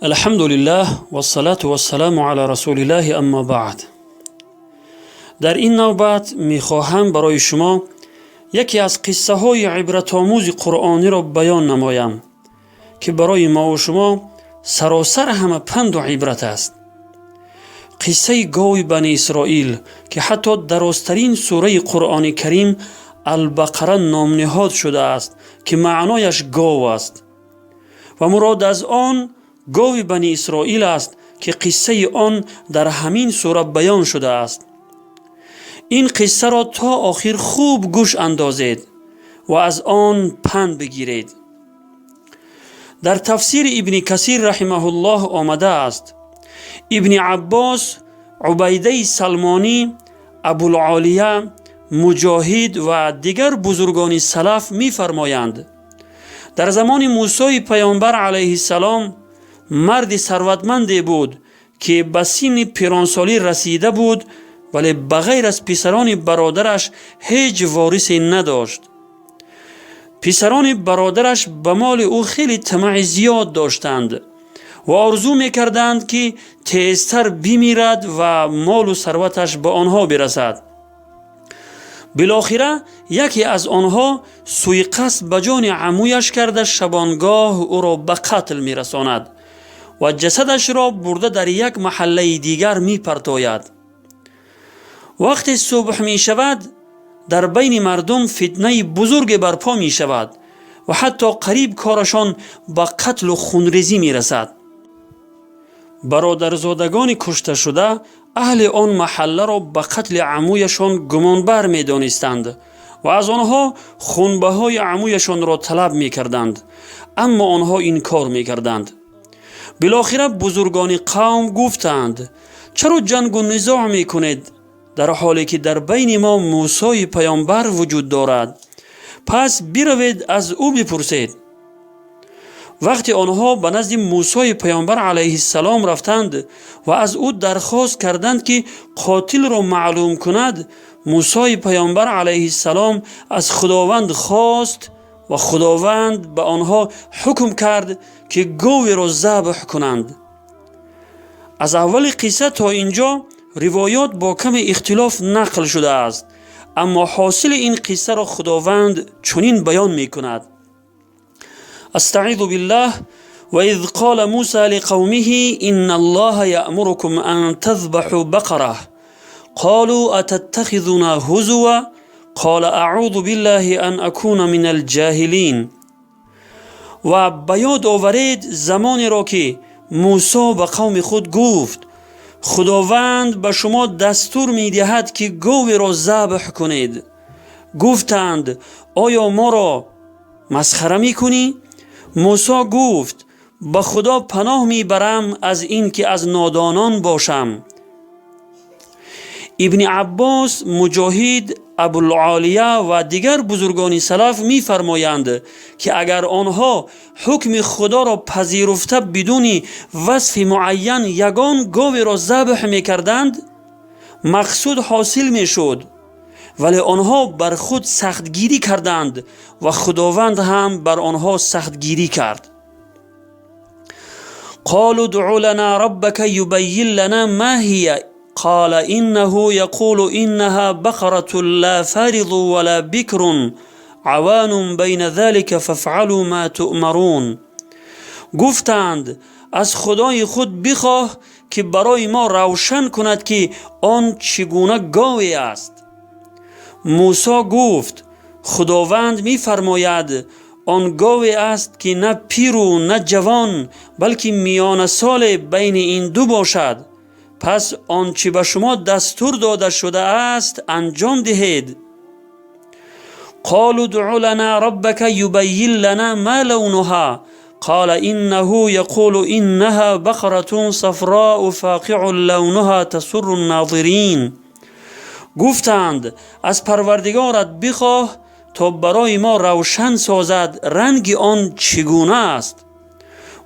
الحمد لله و الصلاة و السلام علی رسول الله، اما بعد. در این نوبت میخواهم برای شما یکی از قصه های عبرت آموز قرآنی را بیان نمایم که برای ما و شما سراسر همه پند و عبرت است. قصه گاو بنی اسرائیل که حتی درازترین سوره قرآن کریم البقره نام نهاد شده است که معنایش گاو است و مراد از آن گاو بنی اسرائیل است که قصه آن در همین سوره بیان شده است. این قصه را تا آخر خوب گوش اندازید و از آن پند بگیرید. در تفسیر ابن کثیر رحمه الله آمده است: ابن عباس، عبیده سلمانی، ابوالعالیه، مجاهد و دیگر بزرگان سلف می فرمایند در زمان موسی پیامبر علیه السلام مرد ثروتمندی بود که به سن پیرانسالی رسیده بود، ولی بغیر از پسران برادرش هیچ وارثی نداشت. پسران برادرش به مال او خیلی طمع زیاد داشتند و آرزو میکردند که تیزتر بمیرد و مال و ثروتش به آنها برسد. بالاخره یکی از آنها سوی قصد به جان عمویش کرده شبانگاه او را به قتل میرساند و جسدش را برده در یک محله دیگر میپرتاید. وقتی صبح می شود در بین مردم فتنه بزرگ برپا می شود و حتی قریب کارشان به قتل و خونریزی می رسد. برادرزادگان کشته شده اهل آن محله را به قتل عمویشان گمانبر می دانستند و از آنها خونبه های عمویشان را طلب می کردند، اما آنها این کار می کردند. بالاخره بزرگان قوم گفتند: چرا جنگ و نزاع می کنید در حالی که در بین ما موسی پیامبر وجود دارد؟ پس بروید از او بپرسید. وقتی آنها به نزد موسی پیامبر علیه السلام رفتند و از او درخواست کردند که قاتل را معلوم کند، موسی پیامبر علیه السلام از خداوند خواست و خداوند به آنها حکم کرد که گاو را ذبح کنند. از اول قصه تا اینجا روایات با کم اختلاف نقل شده است، اما حاصل این قصه را خداوند چنین بیان می کند: استعیذ بالله: و اذ قال موسی لقومه ان الله یأمرکم ان تذبحوا بقره قالوا اتتخذنا هزوا قال اعوذ بالله ان اکون من الجاهلین. و بیاد آورید زمانی را که موسی به قوم خود گفت: خداوند به شما دستور می دهد که گاو را ذبح کنید. گفتند: آیا ما را مسخره می کنی؟ موسی گفت: به خدا پناه می برم از این که از نادانان باشم. ابن عباس، مجاهد، ابوالعالیه و دیگر بزرگان سلف می فرمایند که اگر آنها حکم خدا را پذیرفته بدون وصف معین یگان گاو را ذبح می کردند، مقصود حاصل می شد، ولی آنها بر خود سختگیری کردند و خداوند هم بر آنها سختگیری کرد. قالوا ادع لنا ربك يبين لنا ما هي قال انه يقول انها بقرة لا فارض ولا بكر عوان بين ذلك فافعلوا ما تؤمرون. گفتند: از خدای خود بخواه که برای ما روشن کند که آن چگونه گاوی است. موسی گفت: خداوند می فرماید آن گاوی است که نه پیر و نه جوان بلکه میان سال بین این دو باشد. پس آنچه به شما دستور داده شده است انجام دهید. قالوا ادع لنا ربك يبين لنا ما لونها قال انه يقول انها بقرة صفراء فاقع لونها تسر الناظرین. گفتند: از پروردگارت بخواه تا برای ما روشن سازد رنگ آن چگونه است.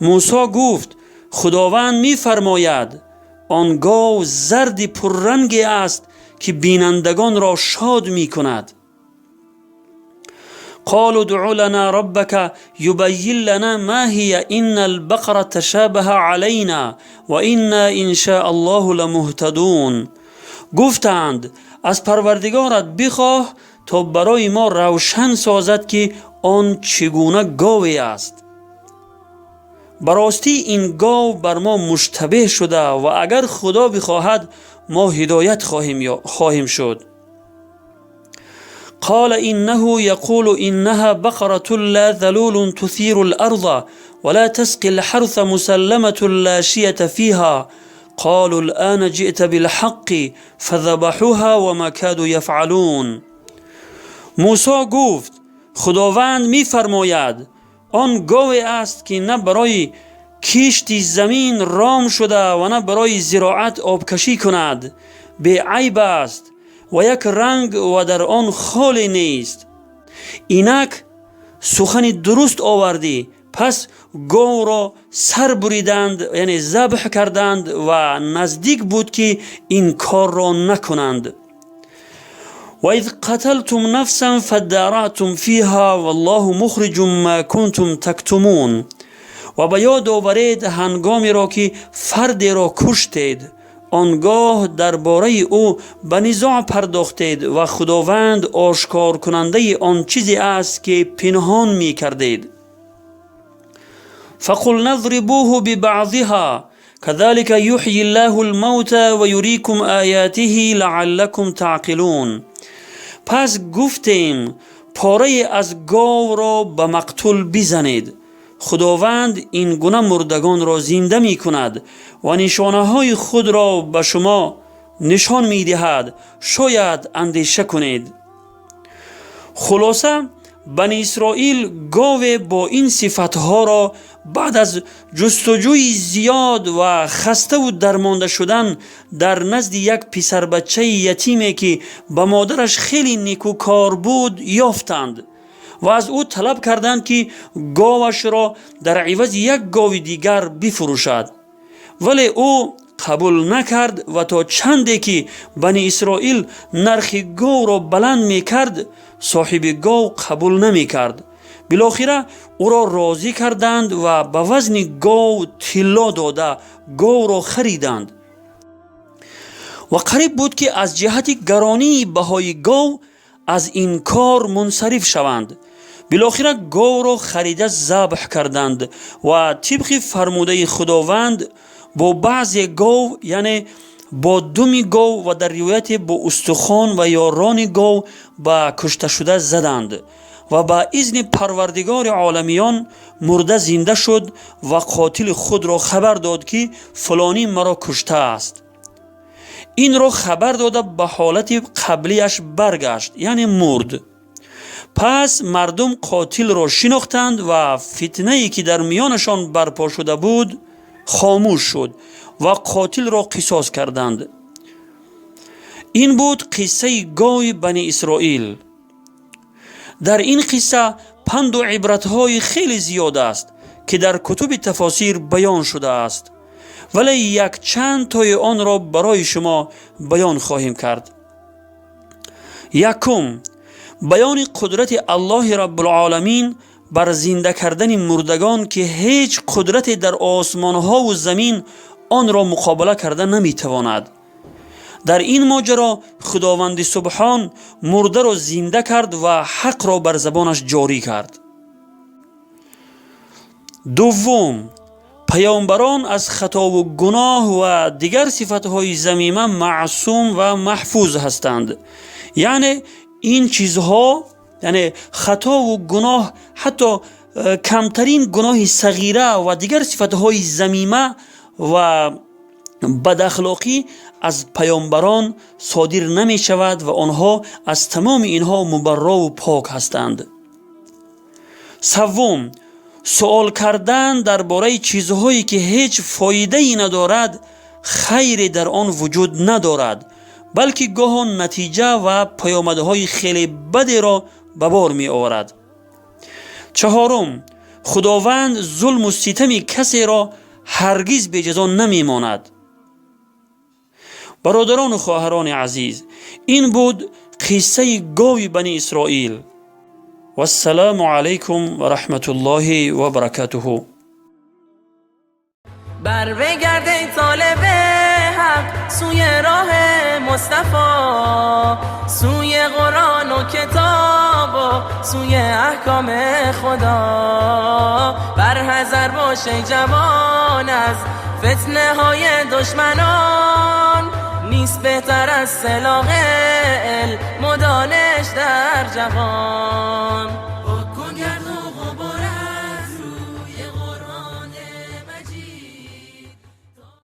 موسی گفت: خداوند می فرماید آن گاو زرد پررنگی است که بینندگان را شاد می کند. قالوا ادع لنا ربك يبين لنا ما هي إن البقرة تشابه علينا و إنا إن شاء الله لمهتدون. گفتند از پروردگارت بخواه تا برای ما روشن سازد که آن چگونه گاوی است. براستی این گاو بر ما مشتبه شده و اگر خدا بخواهد ما هدایت خواهیم شد. قال إنه يقول إنها بقرة لا ذلول تثير الأرض ولا تسقي الحرث مسلمة لا شية فيها. قالوا الآن جئت بالحق فذبحوها وما كادوا يفعلون. موسی گفت خداوند می فرماید آن گاوی است که نه برای کشت زمین رام شده و نه برای زراعت آبکشی کند، به عیب است و یک رنگ و در آن خالی نیست. اینک سخن درست آوردی. پس گاو را سر بریدند، یعنی ذبح کردند و نزدیک بود که این کار را نکنند. و اذ قتلتم نفسا فادارأتم فیها والله مخرج ما کنتم تکتمون. و به یاد آورید هنگامی را که فردی را کشتید، آنگاه درباره او به نزاع پرداختید و خداوند آشکار کننده آن چیزی است که پنهان می کردید. فقل نضربوه ببعضها كذلك يحيي الله الموتى ويريكم آياته لعلكم تعقلون. پس گفتیم پاره از گاو را به مقتول بزنید. خداوند این گونه مردگان را زنده می کند و نشانه های خود را به شما نشان می دهد، شاید اندیشه کنید. خلاصه بنی اسرائیل گاو با این صفتها را بعد از جستجوی زیاد و خسته و درمانده شدن در نزد یک پسر بچه یتیمی که به مادرش خیلی نیکوکار بود یافتند و از او طلب کردند که گاوش را در عوض یک گاو دیگر بفروشد، ولی او قبول نکرد و تا چندی که بنی اسرائیل نرخ گاو را بلند می کرد صاحب گاو قبول نمی کرد. بالاخره او را راضی کردند و به وزن گاو طلا داده گاو را خریدند و قریب بود که از جهت گرانی بهای گاو از این کار منصرف شوند. بالاخره گاو را خریده ذبح کردند و طبق فرموده خداوند با بعض گاو، یعنی با دم گاو و در روایت با استخوان و یا ران گاو به کشته شده زدند و با اذن پروردگار عالمیان مرده زنده شد و قاتل خود را خبر داد که فلانی مرا کشته است. این را خبر داده به حالت قبلیش برگشت، یعنی مرد. پس مردم قاتل را شناختند و فتنه‌ای که در میانشان برپا شده بود خاموش شد و قاتل را قصاص کردند. این بود قصه گاو بنی اسرائیل. در این قصه پند و عبرت‌های خیلی زیاد است که در کتب تفاسیر بیان شده است، ولی یک چند تای آن را برای شما بیان خواهیم کرد. یکم، بیان قدرت الله رب العالمین بر زنده کردن مردگان که هیچ قدرت در آسمان ها و زمین آن را مقابله کرده نمیتواند. در این ماجرا خداوند سبحان مرده را زنده کرد و حق را بر زبانش جاری کرد. دوم، پیامبران از خطا و گناه و دیگر صفتهای ذمیمه معصوم و محفوظ هستند. یعنی این چیزها، یعنی خطا و گناه، حتی کمترین گناه صغیره و دیگر صفتهای ذمیمه و بد اخلاقی از پیامبران صادر نمی شود و آنها از تمام اینها مبرا و پاک هستند. سوم، سوال کردن درباره چیزهایی که هیچ فایده ای ندارد خیری در آن وجود ندارد، بلکه گاهن نتیجه و پیامدهای خیلی بدی را به بار می آورد. چهارم، خداوند ظلم و ستم کسی را هرگز به جزا نمی ماند. برادران و خواهران عزیز، این بود قصه گاو بنی اسرائیل. والسلام علیکم و رحمت الله و برکاته. بر بگرد ای طالب حق سوی راه مصطفی، سوی قرآن و کتاب و سوی احکام خدا. بر حذر باش ای جوان از فتنه های دشمنان، نیست بهتر از سلاح علم و دانش در جهان.